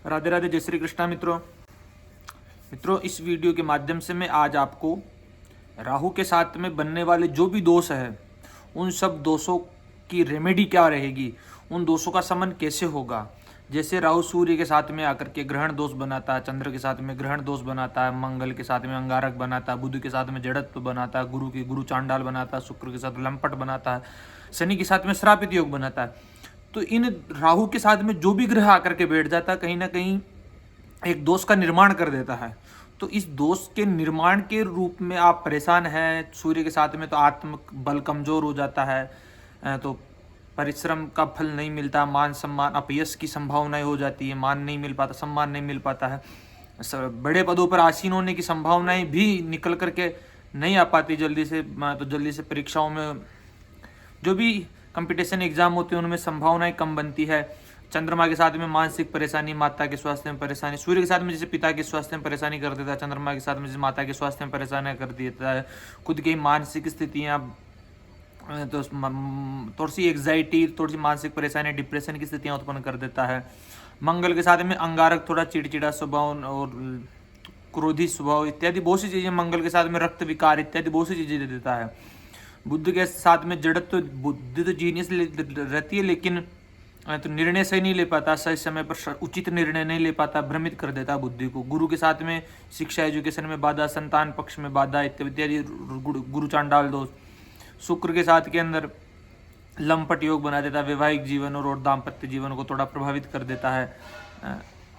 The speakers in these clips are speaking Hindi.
राधे राधे, जय श्री कृष्णा मित्रों, इस वीडियो के माध्यम से मैं आज आपको राहु के साथ में बनने वाले जो भी दोष है उन सब दोषों की रेमेडी क्या रहेगी, उन दोषों का शमन कैसे होगा। जैसे राहु सूर्य के साथ में आकर के ग्रहण दोष बनाता है, चंद्र के साथ में ग्रहण दोष बनाता है, मंगल के साथ में अंगारक बनाता है, बुध के साथ में जड़त्व बनाता है, गुरु चांडाल बनाता है, शुक्र के साथ लंपट बनाता है, शनि के साथ में श्रापित योग बनाता है। तो इन राहु के साथ में जो भी ग्रह आकर के बैठ जाता है कहीं ना कहीं एक दोष का निर्माण कर देता है। तो इस दोष के निर्माण के रूप में आप परेशान हैं। सूर्य के साथ में तो आत्म बल कमजोर हो जाता है, तो परिश्रम का फल नहीं मिलता, मान सम्मान अपयश की संभावनाएं हो जाती है, मान नहीं मिल पाता, सम्मान नहीं मिल पाता है, बड़े पदों पर आसीन होने की संभावनाएं भी निकल करके नहीं आ पाती जल्दी से। तो जल्दी से परीक्षाओं में जो भी कंपटीशन एग्जाम होते हैं उनमें संभावनाएं कम बनती है। चंद्रमा के साथ में मानसिक परेशानी, माता के स्वास्थ्य में परेशानी, सूर्य के साथ में जैसे पिता के स्वास्थ्य में परेशानी कर देता है, चंद्रमा के साथ में जैसे माता के स्वास्थ्य में परेशानी कर देता है, खुद की मानसिक स्थितियाँ, तो थोड़ी सी एग्जाइटी, थोड़ी सी मानसिक परेशानी, डिप्रेशन की स्थितियाँ उत्पन्न कर देता है। मंगल के साथ में अंगारक थोड़ा चिड़चिड़ा स्वभाव और क्रोधी स्वभाव इत्यादि बहुत सी चीज़ें, मंगल के साथ में रक्त विकार इत्यादि बहुत सी चीज़ें दे देता है। बुद्ध के साथ में जड़त्व, तो बुद्धि तो जीनियस रहती है लेकिन तो निर्णय सही नहीं ले पाता, सही समय पर उचित निर्णय नहीं ले पाता, भ्रमित कर देता बुद्धि को। गुरु के साथ में शिक्षा एजुकेशन में बाधा, संतान पक्ष में बाधा इत्यादि गुरु चांडाल दोष। शुक्र के साथ के अंदर लंपट योग बना देता है, वैवाहिक जीवन और दाम्पत्य जीवन को थोड़ा प्रभावित कर देता है।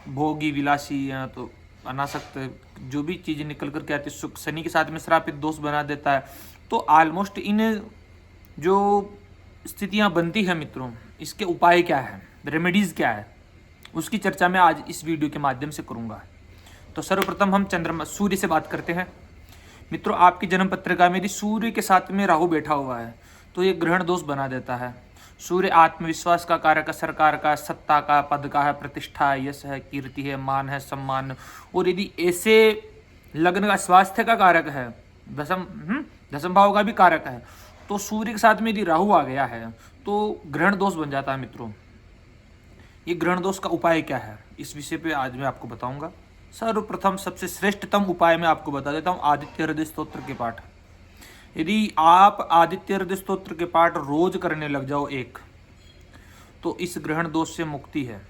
भोगी विलासी तो अनासक्त जो भी चीज़ें निकल करके आती है। शनि के साथ में श्रापित दोष बना देता है। तो ऑलमोस्ट इन जो स्थितियां बनती है मित्रों, इसके उपाय क्या है, रेमेडीज क्या है, उसकी चर्चा मैं आज इस वीडियो के माध्यम से करूंगा। तो सर्वप्रथम हम चंद्रमा सूर्य से बात करते हैं। मित्रों, आपकी जन्म पत्रिका में यदि सूर्य के साथ में राहु बैठा हुआ है तो ये ग्रहण दोष बना देता है। सूर्य आत्मविश्वास का कारक है, सरकार का, सत्ता का, पद का है, प्रतिष्ठा है, यश है, कीर्ति है, मान है, सम्मान। और यदि ऐसे लग्न का स्वास्थ्य का कारक है, दसम भाव का भी कारक है, तो सूर्य के साथ में यदि राहु आ गया है तो ग्रहण दोष बन जाता है। मित्रों, ये ग्रहण दोष का उपाय क्या है, इस विषय पे आज मैं आपको बताऊंगा। सर्वप्रथम सबसे श्रेष्ठतम उपाय मैं आपको बता देता हूं, आदित्य हृदय स्तोत्र के पाठ। यदि आप आदित्य हृदय स्तोत्र के पाठ रोज करने लग जाओ तो इस ग्रहण दोष से मुक्ति है।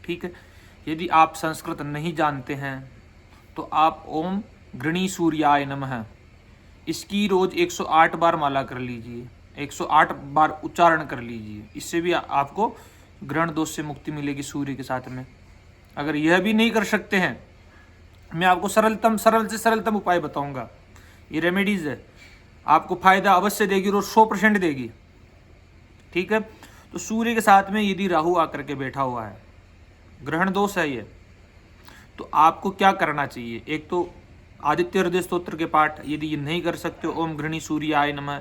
ठीक है। यदि आप संस्कृत नहीं जानते हैं तो आप ओम गृणी सूर्याय नमः इसकी रोज 108 बार माला कर लीजिए, 108 बार उच्चारण कर लीजिए। इससे भी आपको ग्रहण दोष से मुक्ति मिलेगी सूर्य के साथ में। अगर यह भी नहीं कर सकते हैं, मैं आपको सरल से सरलतम उपाय बताऊंगा। ये रेमेडीज है, आपको फायदा अवश्य देगी और 100% देगी। ठीक है। तो सूर्य के साथ में यदि राहु आकर के बैठा हुआ है, ग्रहण दोष है ये, तो आपको क्या करना चाहिए। एक तो आदित्य हृदय स्तोत्र के पाठ, यदि ये नहीं कर सकते हो ओम गृणी सूर्याय नमः।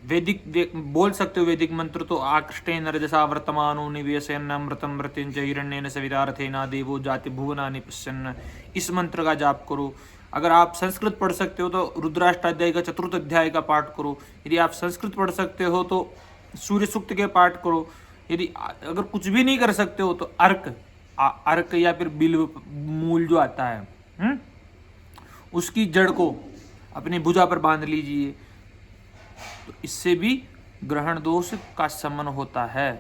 वैदिक बोल सकते हो वैदिक मंत्र, तो आकृष्टेन रजसा वर्तमानो निवेशयन् अमृतं मृत्युंजय हिरण्येन सवितार्थेना देवो जाति भुवनानि पश्यन्, इस मंत्र का जाप करो। अगर आप संस्कृत पढ़ सकते हो तो रुद्राष्टाध्याय का 4th अध्याय का पाठ करो। यदि आप संस्कृत पढ़ सकते हो तो सूर्य सूक्त के पाठ करो। यदि अगर कुछ भी नहीं कर सकते हो तो अर्क या फिर बिल्व मूल जो आता है, उसकी जड़ को अपनी भुजा पर बांध लीजिए, तो इससे भी ग्रहण दोष का शमन होता है।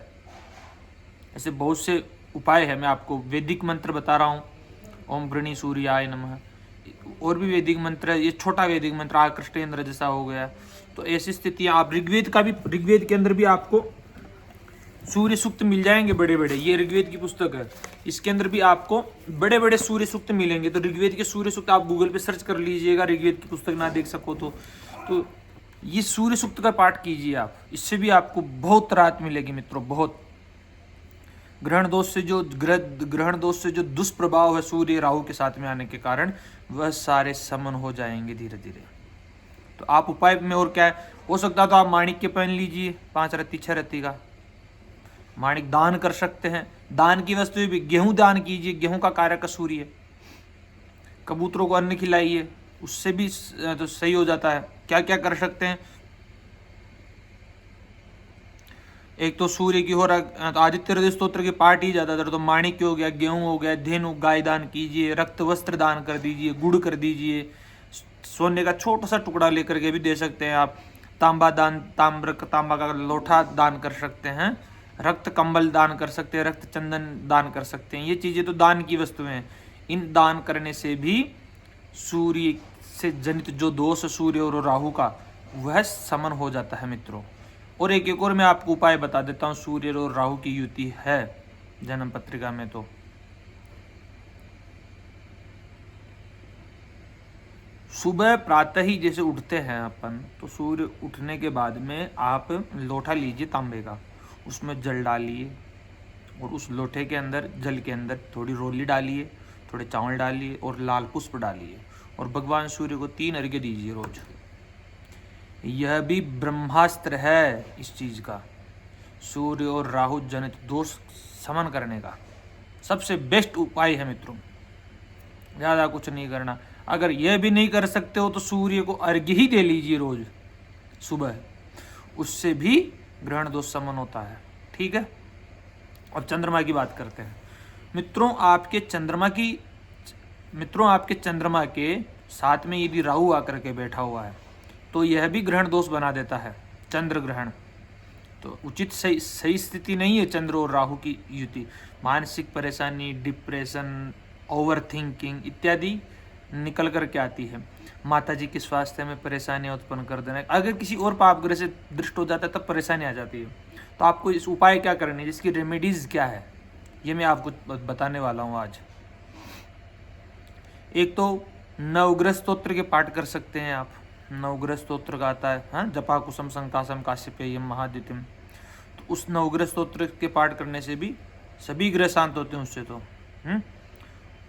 ऐसे बहुत से उपाय है, मैं आपको वैदिक मंत्र बता रहा हूँ, ओम गृणी सूर्याय नमः। और भी वैदिक मंत्र है, ये छोटा वैदिक मंत्र आकृष्टेन रजसा हो गया। तो ऐसी स्थितियाँ आप ऋग्वेद के अंदर भी आपको सूर्य सूक्त मिल जाएंगे बड़े बड़े। ये ऋग्वेद की पुस्तक है, इसके अंदर भी आपको बड़े बड़े सूर्य सूक्त मिलेंगे। तो ऋग्वेद के सूर्य सूक्त आप गूगल पे सर्च कर लीजिएगा, ऋग्वेद की पुस्तक ना देख सको तो ये सूर्य सूक्त का पाठ कीजिए आप, इससे भी आपको बहुत राहत मिलेगी मित्रों, बहुत। ग्रहण दोष से जो दुष्प्रभाव है सूर्य राहु के साथ में आने के कारण, वह सारे समन हो जाएंगे धीरे धीरे। तो आप उपाय में और क्या है, हो सकता तो आप माणिक्य पहन लीजिए, 5 रत्ती 6 रत्ती का माणिक दान कर सकते हैं। दान की वस्तु भी गेहूं दान कीजिए, गेहूं का कारक सूर्य है। कबूतरों को अन्न खिलाइए, उससे भी तो सही हो जाता है। क्या क्या कर सकते हैं, एक तो सूर्य की हो रहा, आदित्य हृदय स्तोत्र के पाठ ही ज्यादातर तो माणिक्य हो गया, गेहूं हो गया, धेनु गाय दान कीजिए, रक्त वस्त्र दान कर दीजिए, गुड़ कर दीजिए, सोने का छोटा सा टुकड़ा लेकर के भी दे सकते हैं आप, तांबा का लोटा दान कर सकते हैं, रक्त कंबल दान कर सकते हैं, रक्त चंदन दान कर सकते हैं। ये चीजें तो दान की वस्तुएं हैं। इन दान करने से भी सूर्य से जनित जो दोष सूर्य और राहु का वह समन हो जाता है मित्रों। और एक और मैं आपको उपाय बता देता हूँ, सूर्य और राहु की युति है जन्म पत्रिका में तो सुबह प्रातः ही जैसे उठते हैं अपन, तो सूर्य उठने के बाद में आप लोटा लीजिए तांबे का, उसमें जल डालिए और उस लोटे के अंदर जल के अंदर थोड़ी रोली डालिए, थोड़े चावल डालिए और लाल पुष्प डालिए और भगवान सूर्य को 3 अर्घ्य दीजिए रोज। यह भी ब्रह्मास्त्र है इस चीज का, सूर्य और राहु जनित दोष समन करने का सबसे बेस्ट उपाय है मित्रों। ज़्यादा कुछ नहीं करना। अगर यह भी नहीं कर सकते हो तो सूर्य को अर्घ्य ही दे लीजिए रोज सुबह, उससे भी ग्रहण दोष समन होता है। ठीक है। अब चंद्रमा की बात करते हैं मित्रों। आपके चंद्रमा के साथ में यदि राहु आकर के बैठा हुआ है तो यह भी ग्रहण दोष बना देता है, चंद्र ग्रहण। तो उचित सही स्थिति नहीं है चंद्र और राहु की युति। मानसिक परेशानी, डिप्रेशन, ओवर थिंकिंग इत्यादि निकल करके आती है। माता जी के स्वास्थ्य में परेशानियां उत्पन्न कर देना, अगर किसी और पाप ग्रह से दृष्ट हो जाता है तब परेशानी आ जाती है। तो आपको इस उपाय क्या करनी है, जिसकी रेमेडीज क्या है, ये मैं आपको बताने वाला हूँ आज। एक तो नवग्रह स्तोत्र के पाठ कर सकते हैं आप। नवग्रह स्तोत्र का आता है, हाँ, जपा कुसुम संकासम काश्यपेयम महादित्यम। तो उस नवग्रह स्तोत्र के पाठ करने से भी सभी ग्रह शांत होते हैं उससे तो।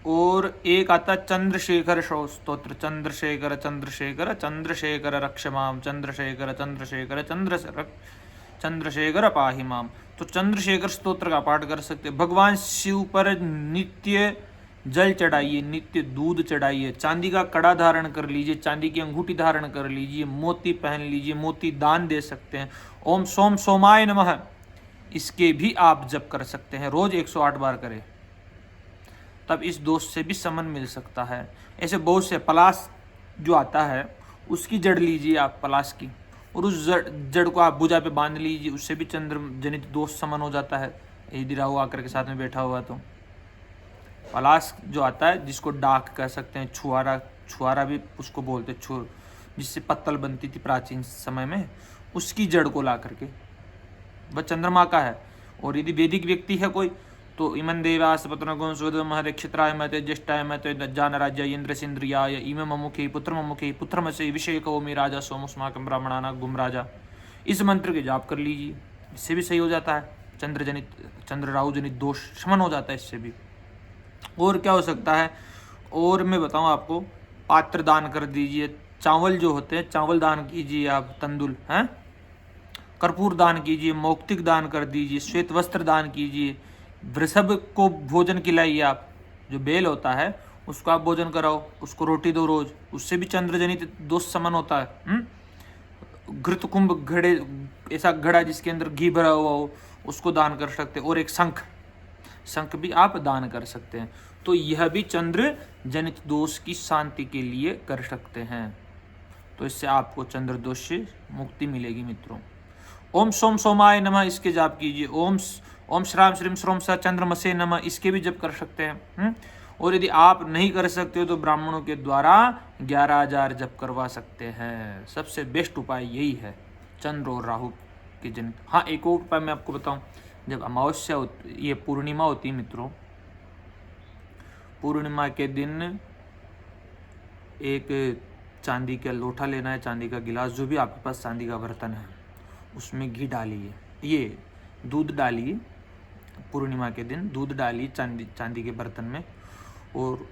और एक आता है चंद्रशेखर स्तोत्र, चंद्रशेखर चंद्रशेखर चंद्रशेखर रक्षमाम, चंद्रशेखर चंद्रशेखर चंद्रशेखर पाहि माम। तो चंद्रशेखर स्तोत्र का पाठ कर सकते। भगवान शिव पर नित्य जल चढ़ाइए, नित्य दूध चढ़ाइए, चांदी का कड़ा धारण कर लीजिए, चांदी की अंगूठी धारण कर लीजिए, मोती पहन लीजिए, मोती दान दे सकते हैं। ओम सोम सोमाय नमः, इसके भी आप जप कर सकते हैं, रोज 108 बार करें, तब इस दोष से भी समन मिल सकता है। ऐसे बहुत से, पलाश जो आता है उसकी जड़ लीजिए आप, पलाश की, और उस जड़ को आप भुजा पे बांध लीजिए, उससे भी चंद्र जनित दोष समन हो जाता है। यदि राहु आकर के साथ में बैठा हुआ तो पलाश जो आता है, जिसको डाक कह सकते हैं, छुआरा भी उसको बोलते, छुर, जिससे पत्तल बनती थी प्राचीन समय में, उसकी जड़ को ला करके, वह चंद्रमा का है। और यदि वैदिक व्यक्ति है कोई, तो इमन देवास पत्नगुण सुदमहरे क्षित्राय मते ज्येष्ठाय मते जान राज्य इंद्र सिंद्रियाय इम ममुखे पुत्रमसे विषेको मे राजा सोमुस्माकं ब्राह्मणाना गुम राजा। इस मंत्र के जाप कर लीजिए, इससे भी सही हो जाता है, चंद्र राहु जनित दोष शमन हो जाता है इससे भी। और क्या हो सकता है, और मैं बताऊं आपको, पात्र दान कर दीजिए, चावल जो होते हैं चावल दान कीजिए आप, तंदुल हैं, कर्पूर दान कीजिए, मौक्तिक दान कर दीजिए, श्वेत वस्त्र दान कीजिए, वृषभ को भोजन खिलाइए आप, जो बेल होता है उसको आप भोजन कराओ, उसको रोटी दो रोज, उससे भी चंद्र जनित दोष समन होता है। घृत कुंभ घड़े, ऐसा घड़ा जिसके अंदर घी भरा हुआ हो, उसको दान कर सकते हैं। और एक शंख भी आप दान कर सकते हैं। तो यह भी चंद्र जनित दोष की शांति के लिए कर सकते हैं। तो इससे आपको चंद्र दोष से मुक्ति मिलेगी मित्रों। ओम सोम सोमाय नमः, इसके जाप कीजिए। ओम श्राम श्रीम श्रोम स चंद्रमसे नमः, इसके भी जप कर सकते हैं। और यदि आप नहीं कर सकते हो तो ब्राह्मणों के द्वारा 11,000 जप करवा सकते हैं। सबसे बेस्ट उपाय यही है चंद्र और राहु के जनित। हाँ, एक और उपाय मैं आपको बताऊं, जब अमावस्या होती, ये पूर्णिमा होती है मित्रों, पूर्णिमा के दिन एक चांदी का लोटा लेना है, चांदी का गिलास, जो भी आपके पास चांदी का बर्तन है, उसमें घी डालिए, ये दूध डालिए, पूर्णिमा के दिन दूध डालिए चांदी के बर्तन में, और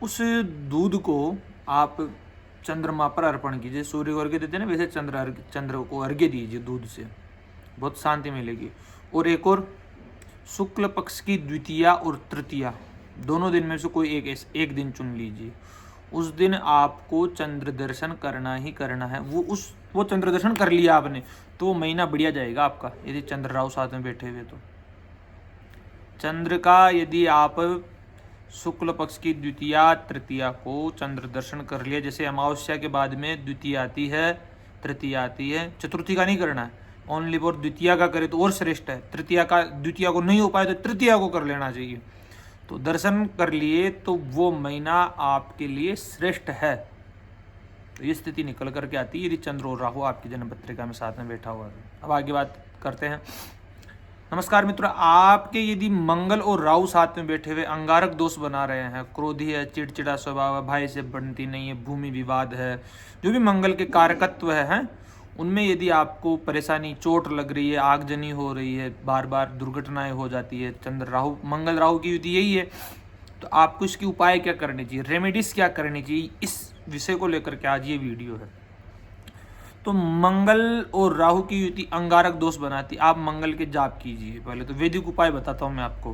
उस दूध को आप चंद्रमा पर अर्पण कीजिए। सूर्य को अर्घ्य देते हैं ना, वैसे चंद्र को अर्घ्य दीजिए दूध से, बहुत शांति मिलेगी। और एक और, शुक्ल पक्ष की द्वितीया और तृतीया, दोनों दिन में से कोई एक दिन चुन लीजिए। उस दिन आपको चंद्र दर्शन करना ही करना है। वो उस वो चंद्र दर्शन कर लिया आपने तो वो महीना बढ़िया जाएगा आपका, यदि चंद्र राहु साथ में बैठे हुए तो। चंद्र का यदि आप शुक्ल पक्ष की द्वितीया तृतीया को चंद्र दर्शन कर लिया, जैसे अमावस्या के बाद में द्वितीया आती है, तृतीया आती है, चतुर्थी का नहीं करना है, ओनली फॉर द्वितीया का करे तो और श्रेष्ठ है। तृतीया का, द्वितीया को नहीं हो पाए तो तृतीया को कर लेना चाहिए। तो दर्शन कर लिए तो वो महीना आपके लिए श्रेष्ठ है। तो ये स्थिति निकल करके आती है यदि चंद्र और राहु आपकी जन्म पत्रिका में साथ में बैठा हुआ है। अब आगे बात करते हैं। नमस्कार मित्रों, आपके यदि मंगल और राहु साथ में बैठे हुए अंगारक दोष बना रहे हैं, क्रोधी है, चिड़चिड़ा स्वभाव है, भाई से बनती नहीं है, भूमि विवाद है, जो भी मंगल के कारकत्व है उनमें यदि आपको परेशानी, चोट लग रही है, आगजनी हो रही है, बार बार दुर्घटनाएं हो जाती है, चंद्र राहु मंगल राहु की युति यही है, तो आपको इसकी उपाय क्या करनी चाहिए, रेमेडीज क्या करनी चाहिए, इस विषय को लेकर के आज ये वीडियो है। तो मंगल और राहु की युति अंगारक दोष बनाती, आप मंगल के जाप कीजिए। पहले तो वैदिक उपाय बताता हूँ मैं आपको।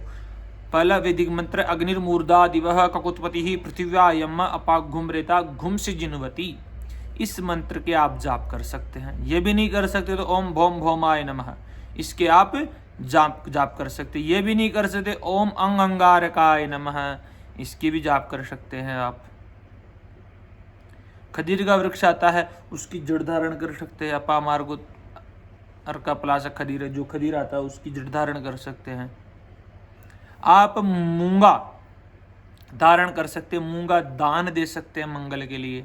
पहला वैदिक मंत्र, अग्निर्मूर्धा दिवः ककुत्पति पृथिव्या यम अपाघुम रेता घुम से जिन्वती। इस मंत्र के आप जाप कर सकते हैं। ये भी नहीं कर सकते तो ओम भौम भौमाय नमः, इसके आप जाप कर सकते। ये भी नहीं कर सकते ओम अंग अंगारकाय नमः, इसकी भी जाप कर सकते हैं आप। खदीर का वृक्ष आता है उसकी जड़ धारण कर सकते हैं। अपा मार्गो अर्का प्लासा खदीर है, जो खदीर आता है उसकी जड़ धारण कर सकते हैं। आप मूंगा धारण कर सकते हैं, मूंगा दान दे सकते हैं मंगल के लिए।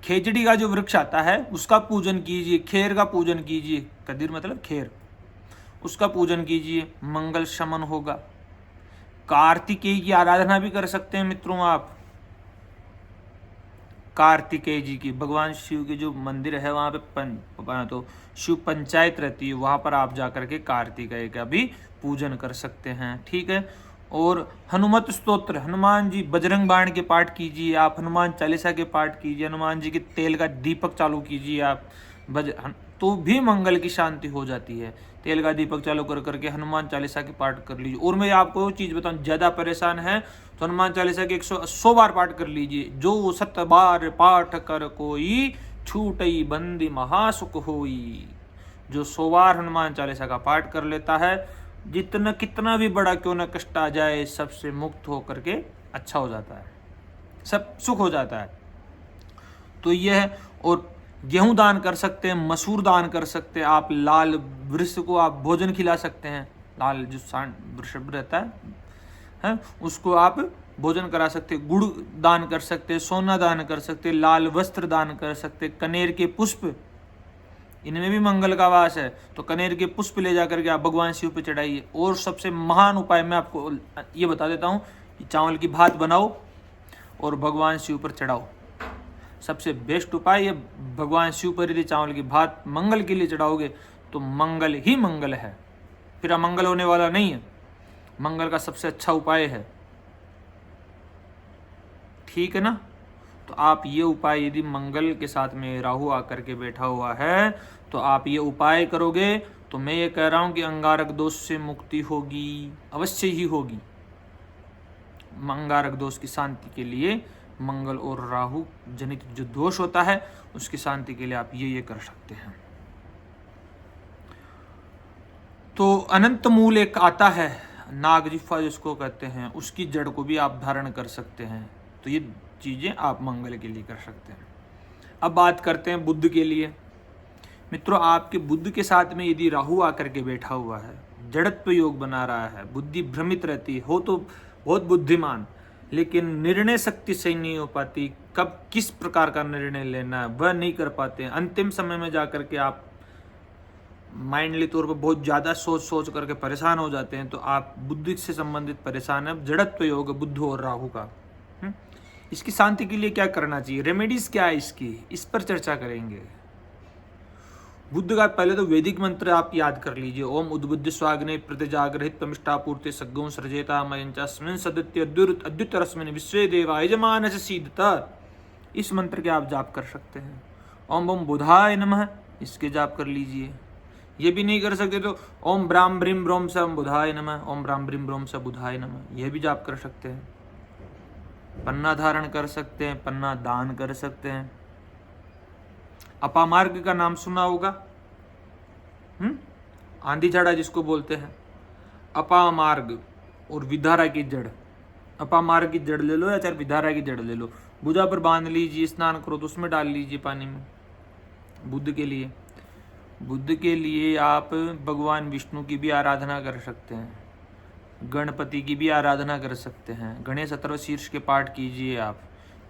खेजड़ी का जो वृक्ष आता है उसका पूजन कीजिए, खेर का पूजन कीजिए, कदीर मतलब खेर, उसका पूजन कीजिए, मंगल शमन होगा। कार्तिकेय की आराधना भी कर सकते हैं मित्रों आप। कार्तिकेय जी की, भगवान शिव के जो मंदिर है वहाँ पे तो शिव पंचायत रहती है, वहाँ पर आप जाकर के कार्तिकेय का भी पूजन कर सकते हैं। ठीक है। और हनुमत स्तोत्र, हनुमान जी बजरंग बाण के पाठ कीजिए आप, हनुमान चालीसा के पाठ कीजिए, हनुमान जी के तेल का दीपक चालू कीजिए आप, तो भी मंगल की शांति हो जाती है। तेल का दीपक चालू कर करके हनुमान चालीसा के पाठ कर लीजिए। और मैं आपको वो चीज़ बताऊं, ज़्यादा परेशान है तो हनुमान चालीसा के 100 बार पाठ कर लीजिए। जो 7 बार पाठ कर कोई छूटई बंदी महासुख होई। जो 100 बार हनुमान चालीसा का पाठ कर लेता है, जितना कितना भी बड़ा क्यों ना कष्ट आ जाए, सबसे मुक्त होकर के अच्छा हो जाता है, सब सुख हो जाता है। तो यह है। और गेहूं दान कर सकते हैं, मसूर दान कर सकते हैं आप, लाल वृक्ष को आप भोजन खिला सकते हैं, लाल जो वृषभ रहता है उसको आप भोजन करा सकते हैं। गुड़ दान कर सकते हैं, सोना दान कर सकते हैं, लाल वस्त्र दान कर सकते हैं, कनेर के पुष्प, इनमें भी मंगल का वास है, तो कनेर के पुष्प ले जाकर के आप भगवान शिव पे चढ़ाइए। और सबसे महान उपाय मैं आपको ये बता देता हूँ कि चावल की भात बनाओ और भगवान शिव पर चढ़ाओ। सबसे बेस्ट उपाय ये, भगवान शिव पर यदि चावल की भात मंगल के लिए चढ़ाओगे तो मंगल ही मंगल है, फिर अमंगल होने वाला नहीं है। मंगल का सबसे अच्छा उपाय है। ठीक है ना। तो आप ये उपाय, यदि मंगल के साथ में राहु आकर के बैठा हुआ है तो आप ये उपाय करोगे तो मैं ये कह रहा हूं कि अंगारक दोष से मुक्ति होगी, अवश्य ही होगी। अंगारक दोष की शांति के लिए, मंगल और राहु जनित जो दोष होता है उसकी शांति के लिए आप ये कर सकते हैं। तो अनंत मूल एक आता है, नागजिह्वा जिसको कहते हैं, उसकी जड़ को भी आप धारण कर सकते हैं। तो ये चीज़ें आप मंगल के लिए कर सकते हैं। अब बात करते हैं बुध के लिए। मित्रों, आपके बुध के साथ में यदि राहु आकर के बैठा हुआ है, जड़त्व योग बना रहा है, बुद्धि भ्रमित रहती हो तो बहुत बुद्धिमान, लेकिन निर्णय शक्ति सही नहीं हो पाती, कब किस प्रकार का निर्णय लेना है वह नहीं कर पाते हैं। अंतिम समय में जाकर के आप माइंडली तौर पर बहुत ज़्यादा सोच करके परेशान हो जाते हैं। तो आप बुद्धि से संबंधित परेशान है, जड़त्व योग बुध और राहु का। इसकी शांति के लिए क्या करना चाहिए, रेमेडीज क्या है इसकी, इस पर चर्चा करेंगे। बुद्ध का पहले तो वैदिक मंत्र आप याद कर लीजिए। ओम उद्बुद्ध स्वाग्ने प्रतिजागृहित प्रमिष्टापूर्ति सग्गों सृजेता मयंचास्मिन् सदित्य अद्युत रश्मिन् विश्वे देवा यजमानस्य सीदत। इस मंत्र के आप जाप कर सकते हैं। ओम ओम बुधाय नमः, इसके जाप कर लीजिए। ये भी नहीं कर सकते तो ओम ब्राह्म ब्रीम ब्रोम स बुधाय नमः, ओम ब्राह्म ब्रीम ब्रोम स बुधाय नमः, यह भी जाप कर सकते हैं। पन्ना धारण कर सकते हैं, पन्ना दान कर सकते हैं। अपामार्ग का नाम सुना होगा, आंधी झाड़ा जिसको बोलते हैं। अपामार्ग और विधारा की जड़, अपामार्ग की जड़ ले लो या चाहे विधारा की जड़ ले लो, भुजा पर बांध लीजिए, स्नान करो तो उसमें डाल लीजिए पानी में। बुध के लिए आप भगवान विष्णु की भी आराधना कर सकते हैं, गणपति की भी आराधना कर सकते हैं, गणेश अथर्वशीर्ष के पाठ कीजिए आप,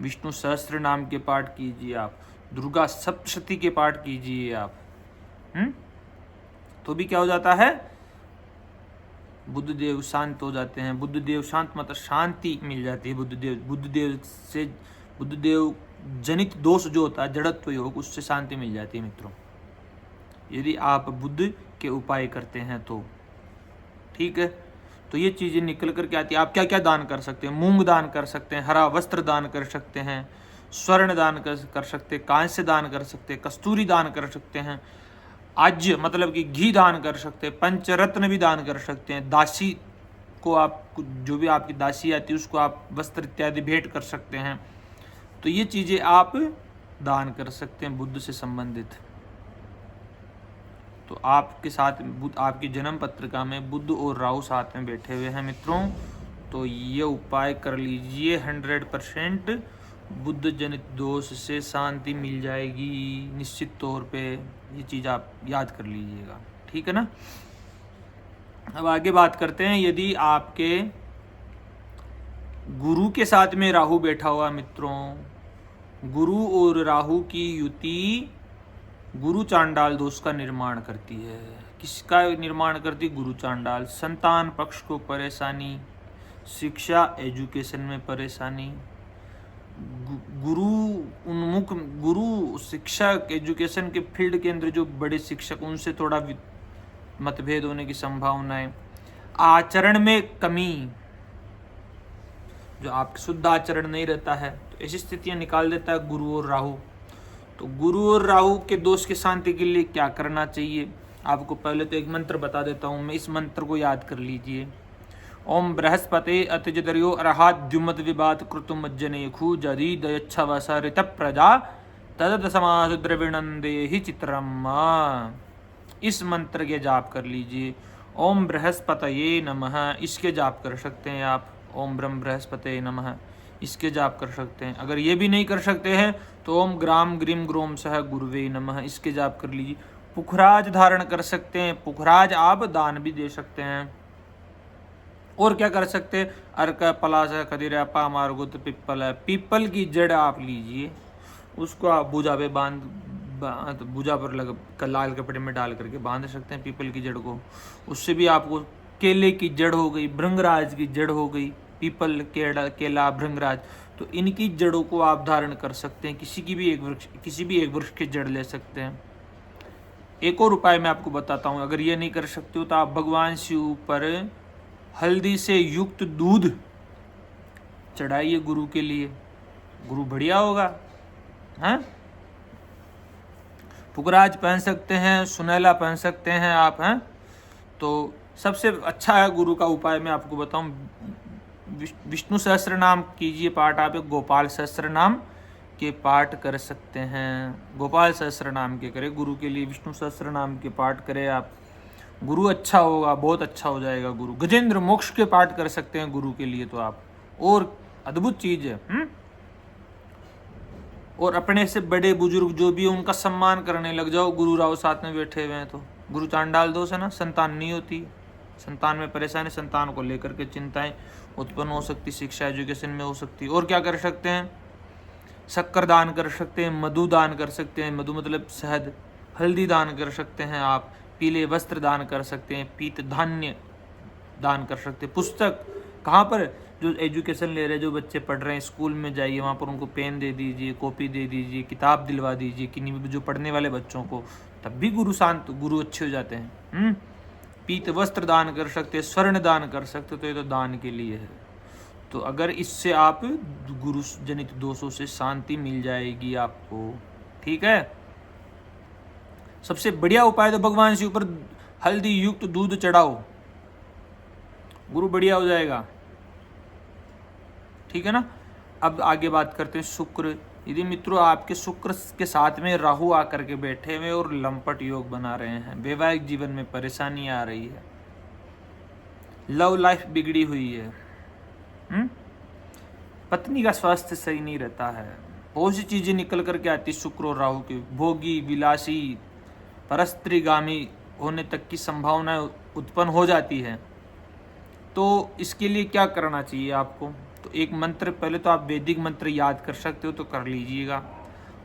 विष्णु सहस्त्र नाम के पाठ कीजिए आप, दुर्गा सप्तशती के पाठ कीजिए आप, तो भी क्या हो जाता है, बुद्धदेव शांत हो जाते हैं। बुद्धदेव शांत मतलब शांति मिल जाती है। बुद्धदेव जनित दोष जो होता है, जड़त्व योग, उससे शांति मिल जाती है मित्रों, यदि आप बुद्ध के उपाय करते हैं तो। ठीक है, तो ये चीजें निकल कर के आती है। आप क्या क्या दान कर सकते हैं, मूंग दान कर सकते हैं, हरा वस्त्र दान कर सकते हैं, स्वर्ण दान कर सकते हैं, कांस्य दान कर सकते हैं, कस्तूरी दान कर सकते हैं, आज्य मतलब कि घी दान कर सकते हैं, पंचरत्न भी दान कर सकते हैं, दासी को आप, जो भी आपकी दासी आती है उसको आप वस्त्र इत्यादि भेंट कर सकते हैं। तो ये चीजें आप दान कर सकते हैं बुद्ध से संबंधित। तो आपके साथ आपकी जन्म पत्रिका में बुद्ध और राहु साथ में बैठे हुए हैं मित्रों, तो ये उपाय कर लीजिए, 100% बुद्ध जनित दोष से शांति मिल जाएगी निश्चित तौर पे। ये चीज़ आप याद कर लीजिएगा, ठीक है ना। अब आगे बात करते हैं, यदि आपके गुरु के साथ में राहु बैठा हुआ मित्रों, गुरु और राहु की युति गुरु चांडाल दोष का निर्माण करती है। किसका निर्माण करती? गुरु चांडाल। संतान पक्ष को परेशानी, शिक्षा एजुकेशन में परेशानी, गुरु उन्मुख, गुरु शिक्षा एजुकेशन के फील्ड के अंदर जो बड़े शिक्षक, उनसे थोड़ा मतभेद होने की संभावनाएं, आचरण में कमी, जो आपका शुद्ध आचरण नहीं रहता है, तो ऐसी स्थितियां निकाल देता है गुरु और राहु। तो गुरु और राहु के दोष की शांति के लिए क्या करना चाहिए? आपको पहले तो एक मंत्र बता देता हूं मैं, इस मंत्र को याद कर लीजिए। ओम बृहस्पते अतिजदर्यो अरहात द्युमत विवात कृतुम मज्जनेखु जदि दयच्छवस ऋत प्रजा तदत समास द्रविणंदे ही चित्रम्मा। इस मंत्र के जाप कर लीजिए। ओम बृहस्पतये नमः, इसके जाप कर सकते हैं आप। ओम ब्रह्म बृहस्पते नमः, इसके जाप कर सकते हैं। अगर ये भी नहीं कर सकते हैं तो ओम ग्राम ग्रीम ग्रोम सह गुरुवे नमः, इसके जाप कर लीजिए। पुखराज धारण कर सकते हैं, पुखराज आप दान भी दे सकते हैं। और क्या कर सकते हैं? अर्क पलाश खदिरा पामार गुत पिप्पल है, पीपल की जड़ आप लीजिए, उसको आप भुजा पे भुजा पर लाल कपड़े में डाल करके बांध सकते हैं पीपल की जड़ को। उससे भी आपको, केले की जड़ हो गई, भृंगराज की जड़ हो गई, पीपल केला भृंगराज, तो इनकी जड़ों को आप धारण कर सकते हैं। किसी भी एक वृक्ष की जड़ ले सकते हैं। एक और उपाय मैं आपको बताता हूँ, अगर ये नहीं कर सकते हो तो आप भगवान शिव पर हल्दी से युक्त दूध चढ़ाइए गुरु के लिए, गुरु बढ़िया होगा। हैं, पुखराज पहन सकते हैं, सुनैला पहन सकते हैं आप, हैं। तो सबसे अच्छा है गुरु का उपाय मैं आपको बताऊं, विष्णु सहस्त्र नाम कीजिए पाठ। आप एक गोपाल सहस्त्र नाम के पाठ कर सकते हैं, गोपाल सहस्त्र नाम के करें गुरु के लिए, विष्णु सहस्त्र नाम के पाठ करें आप, गुरु अच्छा होगा, बहुत अच्छा हो जाएगा गुरु। गजेंद्र मोक्ष के पाठ कर सकते हैं गुरु के लिए, तो आप, और अद्भुत चीज है। और अपने से बड़े बुजुर्ग जो भी है उनका सम्मान करने लग जाओ, गुरु राव साथ में बैठे हुए हैं तो। गुरु चांडाल दोष है ना, संतान नहीं होती, संतान में परेशानी, संतान को लेकर के चिंताएं उत्पन्न हो सकती, शिक्षा एजुकेशन में हो सकती। और क्या कर सकते हैं? शक्कर दान कर सकते हैं, मधु दान कर सकते हैं, मधु मतलब शहद, हल्दी दान कर सकते हैं आप, पीले वस्त्र दान कर सकते हैं, पीत धान्य दान कर सकते हैं। पुस्तक कहाँ पर? जो एजुकेशन ले रहे हैं, जो बच्चे पढ़ रहे हैं, स्कूल में जाइए, वहाँ पर उनको पेन दे दीजिए, कॉपी दे दीजिए, किताब दिलवा दीजिए किन्हीं भी जो पढ़ने वाले बच्चों को, तब भी गुरु अच्छे हो जाते हैं। पीत वस्त्र दान कर सकते हैं, स्वर्ण दान कर सकते, तो ये तो दान के लिए है। तो अगर इससे आप गुरु जनित दोषों से शांति मिल जाएगी आपको, ठीक है। सबसे बढ़िया उपाय तो भगवान शिव पर हल्दी युक्त दूध चढ़ाओ, गुरु बढ़िया हो जाएगा, ठीक है ना। अब आगे बात करते हैं शुक्र यदि मित्रों आपके शुक्र के साथ में राहु आकर के बैठे हुए और लंपट योग बना रहे हैं, वैवाहिक जीवन में परेशानी आ रही है, लव लाइफ बिगड़ी हुई है, पत्नी का स्वास्थ्य सही नहीं रहता है, बहुत सी चीजें निकल करके आती शुक्र और राहु के, भोगी विलासी परस्त्रीगामी होने तक की संभावना उत्पन्न हो जाती है। तो इसके लिए क्या करना चाहिए आपको? तो एक मंत्र, पहले तो आप वैदिक मंत्र याद कर सकते हो तो कर लीजिएगा।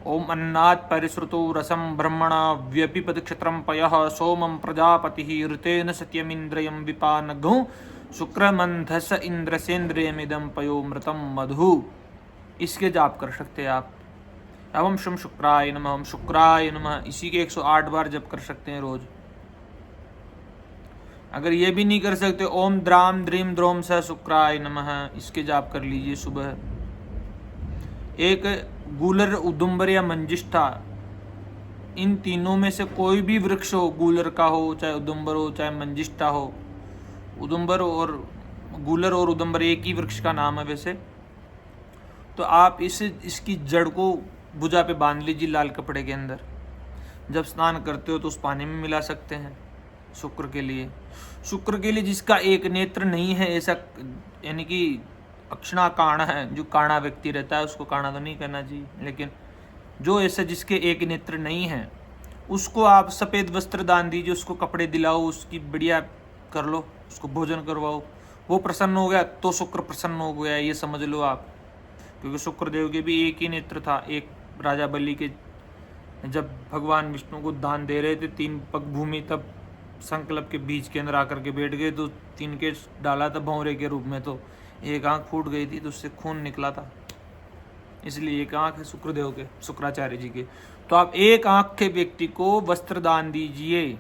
ओम अन्नात् परिश्रुतो रसम ब्रह्मणा व्यपिपद क्षत्रम पयः सोमम प्रजापति ऋतेन सत्यमिंद्रियम विपानघु शुक्रमंधस इंद्रसेन्द्रियमिदम पयो मृतम मधु। इसके जाप कर सकते हैं आप। एवं शम शुक्राय नमः, हम शुक्राय नमः, इसी के 108 बार जप कर सकते हैं रोज। अगर ये भी नहीं कर सकते, ओम द्राम द्रीम द्रोम स शुक्राय नमः, इसके जाप कर लीजिए सुबह। एक गूलर, उदुम्बर या मंजिष्ठा, इन तीनों में से कोई भी वृक्ष हो, गूलर का हो चाहे उदुम्बर हो चाहे मंजिष्ठा हो, उदुम्बर और गूलर और उदुम्बर एक ही वृक्ष का नाम है वैसे, तो आप इसकी जड़ को भुजा पे बांध लीजिए लाल कपड़े के अंदर। जब स्नान करते हो तो उस पानी में मिला सकते हैं। शुक्र के लिए, शुक्र के लिए जिसका एक नेत्र नहीं है, ऐसा यानी कि अक्षणा काणा है, जो काणा व्यक्ति रहता है उसको काणा तो नहीं करना चाहिए, लेकिन जो ऐसा जिसके एक नेत्र नहीं है उसको आप सफ़ेद वस्त्र दान दीजिए, उसको कपड़े दिलाओ, उसकी बढ़िया कर लो, उसको भोजन करवाओ, वो प्रसन्न हो गया तो शुक्र प्रसन्न हो गया, ये समझ लो आप। क्योंकि शुक्रदेव के भी एक ही नेत्र था। एक राजा बलि के जब भगवान विष्णु को दान दे रहे थे 3 पग भूमि, तब संकल्प के बीच के अंदर आकर के बैठ गए तो 3 के डाला था भौरे के रूप में, तो एक आंख फूट गई थी तो उससे खून निकला था, इसलिए एक आंख है शुक्रदेव के, शुक्राचार्य जी के। तो आप एक आंख के व्यक्ति को वस्त्र दान दीजिए,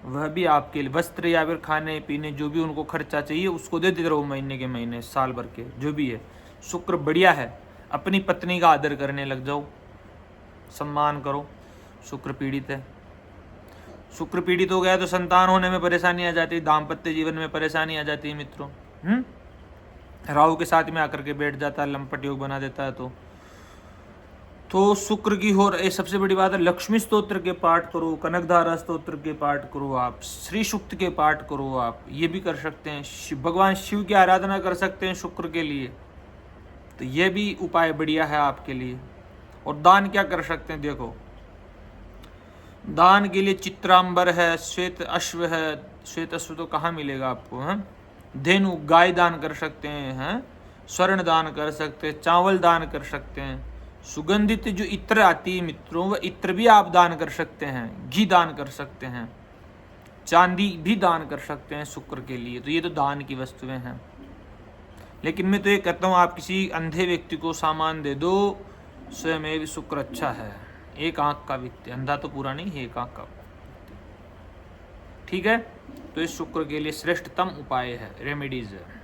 वह भी आपके लिए वस्त्र या फिर खाने पीने जो भी उनको खर्चा चाहिए उसको दे देते रहो, महीने के महीने, साल भर के जो भी है। शुक्र बढ़िया है। अपनी पत्नी का आदर करने लग जाओ, सम्मान करो। शुक्र पीड़ित है, शुक्र पीड़ित हो गया तो संतान होने में परेशानी आ जाती है, दाम्पत्य जीवन में परेशानी आ जाती है मित्रों। राहु के साथ में आकर के बैठ जाता है, लंपट योग बना देता है। तो शुक्र की हो रही सबसे बड़ी बात है, लक्ष्मी स्तोत्र के पाठ करो, कनकधारा स्तोत्र के पाठ करो, आप श्री सूक्त के पाठ करो, आप ये भी कर सकते हैं। भगवान शिव की आराधना कर सकते हैं शुक्र के लिए, तो ये भी उपाय बढ़िया है आपके लिए। और दान क्या कर सकते हैं, देखो दान के लिए चित्रांबर है, श्वेत अश्व है। श्वेत अश्व तो कहाँ मिलेगा आपको, हैं? धेनु गाय दान कर सकते हैं, स्वर्ण दान कर सकते हैं, चावल दान कर सकते हैं, सुगंधित जो इत्र आती है मित्रों, वह इत्र भी आप दान कर सकते हैं, घी दान कर सकते हैं, चांदी भी दान कर सकते हैं शुक्र के लिए। तो ये तो दान की वस्तुएं हैं। लेकिन मैं तो ये कहता हूँ आप किसी अंधे व्यक्ति को सामान दे दो, स्वयं भी शुक्र अच्छा है। एक आंख का व्यक्ति, अंधा तो पूरा नहीं है, एक आंख का, ठीक है। तो इस शुक्र के लिए श्रेष्ठतम उपाय है, रेमेडीज है।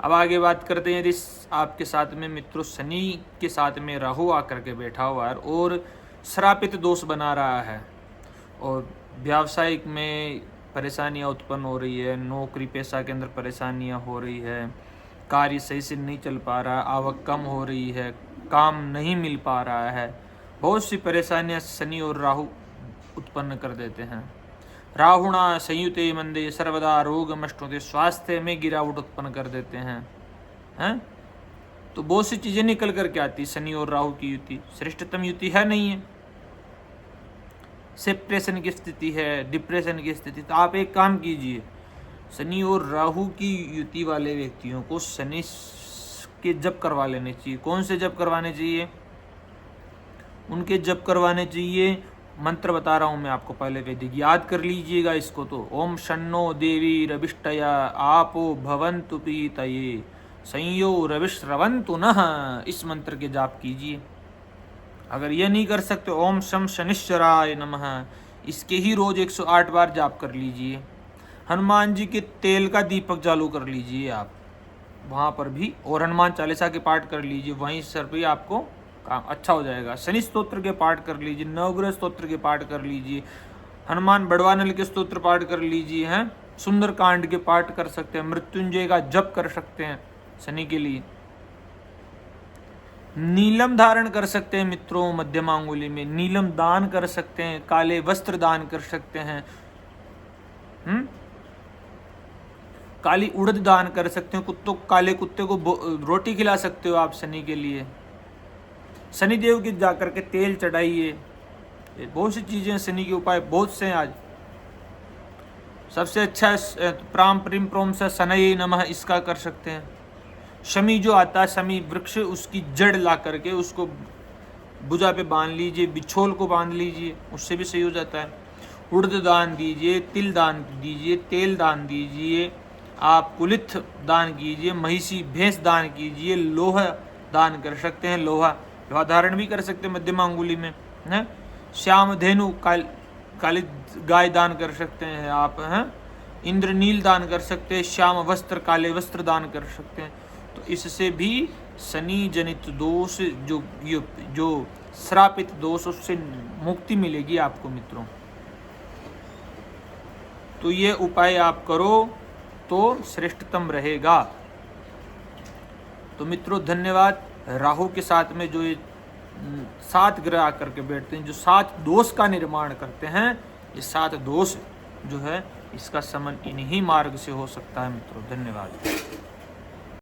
अब आगे बात करते हैं, यदि आपके साथ में मित्रों शनि के साथ में राहु आकर के बैठा हुआ है और श्रापित दोष बना रहा है और व्यावसायिक में परेशानियां उत्पन्न हो रही है, नौकरी पेशा के अंदर परेशानियां हो रही है, कार्य सही से नहीं चल पा रहा, आवक कम हो रही है, काम नहीं मिल पा रहा है, बहुत सी परेशानियां शनि और राहु उत्पन्न कर देते हैं। राहुणा संयुते मंदे सर्वदा रोगमष्टुते, स्वास्थ्य में गिरावट उत्पन्न कर देते हैं। तो बहुत सी चीजें निकल करके आती, शनि और राहु की युति श्रेष्ठतम युति है, नहीं है। सेप्रेशन की स्थिति है, डिप्रेशन की स्थिति। तो आप एक काम कीजिए, शनि और राहु की युति वाले व्यक्तियों को शनि के जप करवा लेने चाहिए। कौन से जप करवाने चाहिए? उनके जप करवाने चाहिए, मंत्र बता रहा हूँ मैं आपको, पहले वैदिक याद कर लीजिएगा इसको। तो ओम शन्नो देवी रविष्टया आपो भवन्तु पीतये संयो रविश्रवन्तु नः, इस मंत्र के जाप कीजिए। अगर ये नहीं कर सकते, ओम शम शनिश्चराय नमः, इसके ही रोज 108 बार जाप कर लीजिए। हनुमान जी के तेल का दीपक चालू कर लीजिए आप वहाँ पर भी, और हनुमान चालीसा के पाठ कर लीजिए, वहीं सर पे आपको काम अच्छा हो जाएगा। शनि स्तोत्र के पाठ कर लीजिए, नवग्रह स्तोत्र के पाठ कर लीजिए, हनुमान बड़वानल के स्तोत्र पाठ कर लीजिए, हैं सुंदर कांड के पाठ कर सकते हैं, मृत्युंजय का जप कर सकते हैं शनि के लिए। नीलम धारण कर सकते हैं मित्रों, मध्यम अंगुली में नीलम दान कर सकते हैं, काले वस्त्र दान कर सकते हैं, काली उड़द दान कर सकते हैं, काले कुत्ते को रोटी खिला सकते हो आप शनि के लिए, शनिदेव की जाकर के तेल चढ़ाइए। बहुत सी चीजें, शनि के उपाय बहुत से हैं। आज सबसे अच्छा प्राम प्रीम प्रोम से शनये नमः, इसका कर सकते हैं। शमी जो आता है, शमी वृक्ष, उसकी जड़ ला करके उसको भुजा पे बांध लीजिए, बिछोल को बांध लीजिए, उससे भी सही हो जाता है। उड़द दान दीजिए, तिल दान दीजिए, तेल दान दीजिए, आप कुलिथ दान कीजिए, महिषी भैंस दान कीजिए, लोहा दान कर सकते हैं, लोहा धारण भी कर सकते हैं मध्यमा अंगुली में, है। श्याम धेनु काली गाय दान कर सकते हैं आप, हैं। इंद्रनील दान कर सकते हैं, श्याम वस्त्र काले वस्त्र दान कर सकते हैं। तो इससे भी शनि जनित दोष, जो श्रापित दोष, उससे मुक्ति मिलेगी आपको मित्रों। तो ये उपाय आप करो तो श्रेष्ठतम रहेगा। तो मित्रों धन्यवाद। राहु के साथ में जो ये 7 ग्रह आकर के बैठते हैं, जो 7 दोष का निर्माण करते हैं, ये 7 दोष जो है इसका शमन इन्हीं मार्ग से हो सकता है मित्रों। धन्यवाद।